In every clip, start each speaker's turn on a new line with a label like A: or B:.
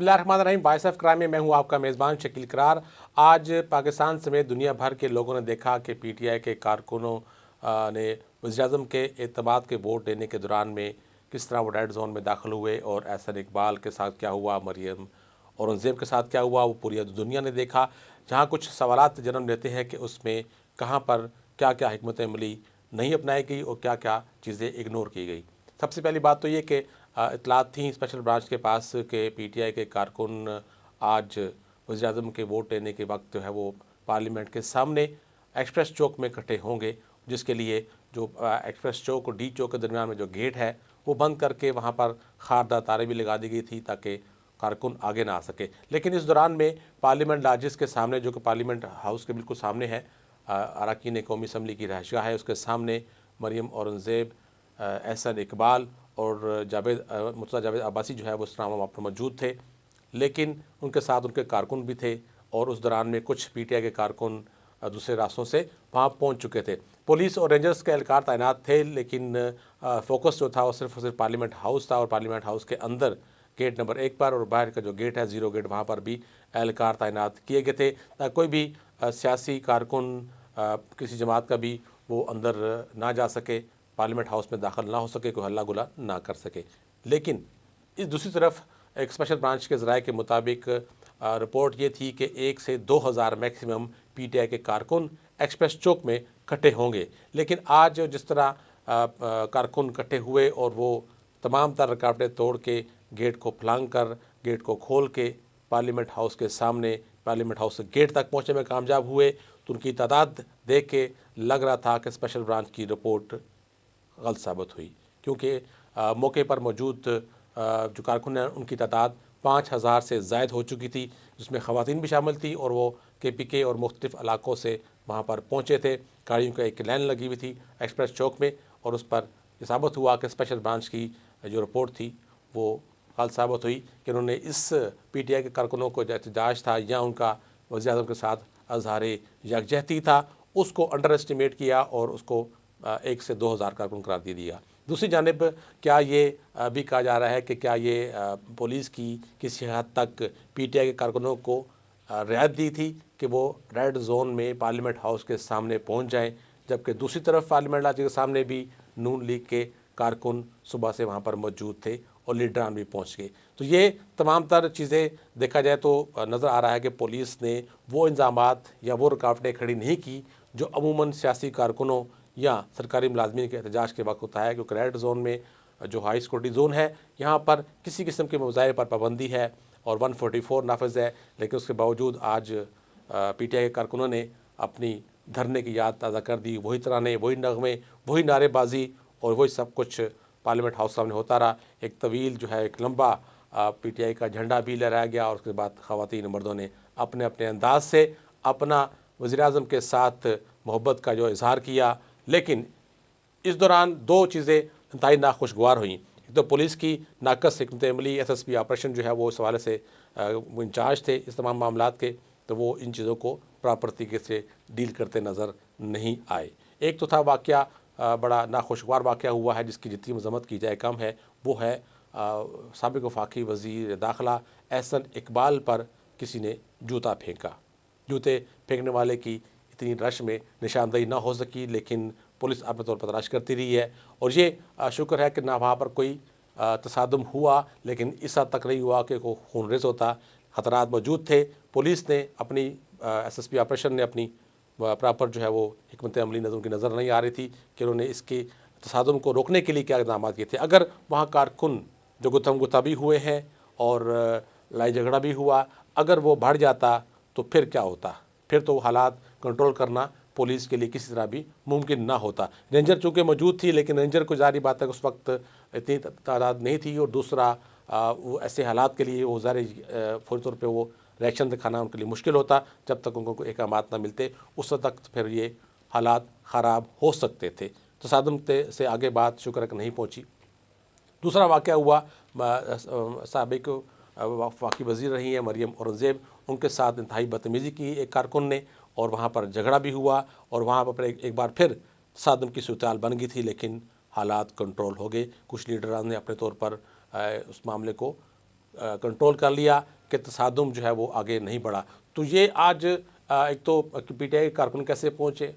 A: बिस्मिल्लाहिर्रहमानिर्रहीम। Voice of crime में मैं हूं आपका मेज़बान शकील करार। आज पाकिस्तान समेत दुनिया भर के लोगों ने देखा कि पीटीआई के कारकुनों ने वज़ीर-ए-आज़म के एतमाद के वोट देने के दौरान में किस तरह वो रेड जोन में दाखिल हुए और एहसन इकबाल के साथ क्या हुआ, मरियम औरंगज़ेब के साथ क्या हुआ, वो पूरी दुनिया ने देखा। जहाँ कुछ सवालात जन्म लेते हैं कि उसमें कहाँ पर क्या क्या हिकमत अमली नहीं अपनाई गई और क्या क्या चीज़ें इग्नोर की गई। सबसे पहली बात तो ये कि इतलात थी स्पेशल ब्रांच के पास कि पीटीआई के कारकुन आज वज़ीर-ए-आज़म के वोट लेने के वक्त जो है वो पार्लियामेंट के सामने एक्सप्रेस चौक में इकट्ठे होंगे, जिसके लिए जो एक्सप्रेस चौक और डी चौक के दरमियान में जो गेट है वो बंद करके वहाँ पर खारदार तारें भी लगा दी गई थी ताकि कारकुन आगे ना आ सके। लेकिन इस दौरान में पार्लियामेंट लाजिस के सामने, जो कि पार्लियामेंट हाउस के बिल्कुल सामने है, अरकान कौमी असम्बली की रहायशगाह है, उसके सामने मरियम औरंगज़ेब, एहसन इकबाल और मुर्तज़ा जावेद अब्बासी जो है वो इस वहाँ पर मौजूद थे। लेकिन उनके साथ उनके कारकुन भी थे और उस दौरान में कुछ पीटीआई के कारकुन दूसरे रास्तों से वहाँ पहुँच चुके थे। पुलिस और रेंजर्स के एहलकार तैनात थे, लेकिन फोकस जो था वो सिर्फ पार्लियामेंट हाउस था और पार्लियामेंट हाउस के अंदर गेट नंबर 1 पर और बाहर का जो गेट है ज़ीरो गेट, वहाँ पर भी एहलकार तैनात किए गए थे ताकि कोई भी सियासी कारकुन किसी जमात का भी वो अंदर ना जा सके, पार्लियामेंट हाउस में दाखिल ना हो सके, कोई हल्ला गुला ना कर सके। लेकिन इस दूसरी तरफ एक स्पेशल ब्रांच के ज़राए के मुताबिक रिपोर्ट ये थी कि 1 से 2,000 मैक्सिमम पीटीआई के कारकुन एक्सप्रेस चौक में इकट्ठे होंगे। लेकिन आज जिस तरह कारकुन इकट्ठे हुए और वो तमाम तर रुकावटें तोड़ के गेट को फलांग कर, गेट को खोल के पार्लियामेंट हाउस के सामने, पार्लियामेंट हाउस के गेट तक पहुँचने में कामयाब हुए, तो उनकी तादाद देख के लग रहा था कि स्पेशल ब्रांच की रिपोर्ट गलत साबित हुई, क्योंकि मौके पर मौजूद जो कारकुन हैं उनकी तादाद 5,000 से ज़ायद हो चुकी थी, जिसमें ख़वातीन भी शामिल थी और वो केपीके और मुख्तलिफ़ इलाकों से वहाँ पर पहुँचे थे। गाड़ियों की एक लाइन लगी हुई थी एक्सप्रेस चौक में और उस पर ये साबित हुआ कि स्पेशल ब्रांच की जो रिपोर्ट थी वो गलत साबित हुई कि उन्होंने इस पीटीआई के कारकुनों को जो एहतजाज था या उनका वज़ीर-ए-आज़म के साथ अज़हार यकजहती था, उसको अंडर एस्टिमेट किया और उसको 1 से 2,000 कारकुन करार दे दिया। दूसरी जानिब क्या ये भी कहा जा रहा है कि क्या ये पुलिस की किसी हद तक पीटीआई के कारकुनों को रियायत दी थी कि वो रेड जोन में पार्लियामेंट हाउस के सामने पहुंच जाएं, जबकि दूसरी तरफ पार्लियामेंट लाज के सामने भी नून लीग के कारकुन सुबह से वहाँ पर मौजूद थे और लीडरान भी पहुँच गए। तो ये तमाम तर चीज़ें देखा जाए तो नज़र आ रहा है कि पुलिस ने वो इंतजामात या वो रुकावटें खड़ी नहीं की जो अमूमन सियासी कारकुनों या सरकारी मुलाजमीन के एहतजाज के वक्त होता है, क्योंकि रेड जोन में जो हाई सिक्योरिटी जोन है यहाँ पर किसी किस्म के मुजाहरे पर पाबंदी है और 144 नाफिज है। लेकिन उसके बावजूद आज पीटीआई के कारकुनों ने अपनी धरने की याद ताज़ा कर दी। वही तराने, वही नगमे, वही नारेबाजी और वही सब कुछ पार्लियामेंट हाउस सामने होता रहा। एक तवील जो है, एक लंबा पीटीआई का झंडा भी लहराया गया और उसके बाद ख़वातीन मर्दों ने अपने अपने अंदाज से अपना वज़ीर-ए-आज़म के साथ मोहब्बत का जो इजहार किया। लेकिन इस दौरान दो चीज़ें इंतहाई नाखुशगवार हुई। एक तो पुलिस की नाकस हिकमत अमली, एसएसपी ऑपरेशन जो है वो इस हवाले से वो इंचार्ज थे इस तमाम मामलात के, तो वो इन चीज़ों को प्रॉपर तरीके से डील करते नज़र नहीं आए। एक तो था वाक़या, बड़ा नाखुशगवार वाक़या हुआ है जिसकी जितनी मज़म्मत की जाए कम है, वो है साबिक़ वफ़ाक़ी वज़ीर दाखिला एहसन इकबाल पर किसी ने जूता फेंका। जूते फेंकने वाले की इतनी रश में निशानदेही ना हो सकी, लेकिन पुलिस अपने तौर पर तलाश करती रही है और ये शुक्र है कि ना वहाँ पर कोई तसादुम हुआ, लेकिन इस हद तक नहीं हुआ कि कोई खूनरेज़ होता। ख़तरात मौजूद थे। पुलिस ने अपनी एसएसपी ऑपरेशन ने अपनी प्रॉपर जो है वो हिकमत अमली नज़र की नज़र नहीं आ रही थी कि उन्होंने इसके तसादुम को रोकने के लिए क्या इक़दाम किए थे। अगर वहाँ कारकुन जो गुत्थम गुत्था भी हुए हैं और लड़ाई झगड़ा भी हुआ, अगर वो बढ़ जाता तो फिर क्या होता? फिर तो हालात कंट्रोल करना पुलिस के लिए किसी तरह भी मुमकिन ना होता। रेंजर चूँकि मौजूद थी, लेकिन रेंजर को जारी बात है कि उस वक्त इतनी तादाद नहीं थी और दूसरा वो ऐसे हालात के लिए वो ज़ाहिर फ़ौरी तौर पे वो रिएक्शन दिखाना उनके लिए मुश्किल होता। जब तक उनको कोई अहकामात ना मिलते उस वक्त तक फिर ये हालात ख़राब हो सकते थे। तसादुम से आगे बात शुक्र है कि नहीं पहुँची। दूसरा वाक़या हुआ, साबिक़ वफ़ाक़ी वज़ीर रही हैं मरियम औरंगज़ेब, उनके साथ इंतहाई बदतमीज़ी की एक कारकुन ने और वहाँ पर झगड़ा भी हुआ और वहाँ पर एक बार फिर तसादुम की सूरत बन गई थी, लेकिन हालात कंट्रोल हो गए। कुछ लीडरान ने अपने तौर पर उस मामले को کنٹرول کر لیا کہ تصادم جو ہے وہ آگے نہیں بڑھا۔ تو یہ آج ایک تو پی ٹی آئی کے کارکن کیسے پہنچے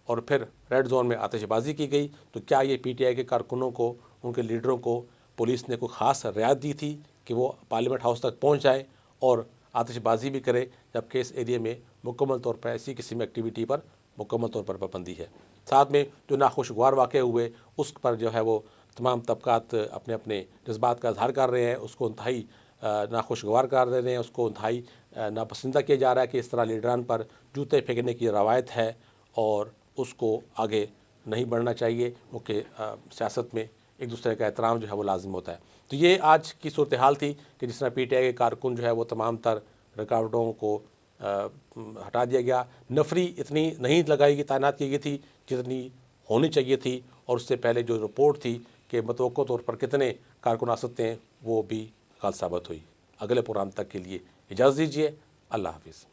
A: اور پھر ریڈ زون میں آتش بازی کی گئی، تو کیا یہ پی ٹی آئی کے کارکنوں کو، ان کے لیڈروں کو پولیس نے کوئی خاص رعایت دی تھی کہ وہ پارلیمنٹ ہاؤس تک پہنچ جائیں اور آتش بازی بھی کرے، جبکہ اس ایریا میں مکمل طور پر ایسی قسم ایکٹیویٹی پر مکمل طور پر پابندی ہے۔ ساتھ میں جو ناخوشگوار واقع ہوئے اس پر جو ہے وہ تمام طبقات اپنے اپنے جذبات کا اظہار کر رہے ہیں، اس کو انتہائی ناخوشگوار کر رہے ہیں، اس کو انتہائی ناپسندہ کیا جا رہا ہے کہ اس طرح لیڈران پر جوتے پھینکنے کی روایت ہے اور اس کو آگے نہیں بڑھنا چاہیے، کیونکہ سیاست میں ایک دوسرے کا احترام جو ہے وہ لازم ہوتا ہے۔ تو یہ آج کی صورتحال تھی کہ جس طرح پی ٹی آئی کے کارکن جو ہے وہ تمام تر رکاوٹوں کو ہٹا دیا گیا، نفری اتنی نہیں لگائی گئی، تعینات کی گئی تھی جتنی ہونی چاہیے تھی، اور اس سے پہلے جو رپورٹ تھی کہ متوقع طور پر کتنے کارکن آ سکتے ہیں وہ بھی غلط ثابت ہوئی۔ اگلے پروگرام تک کے لیے اجازت دیجیے، اللہ حافظ۔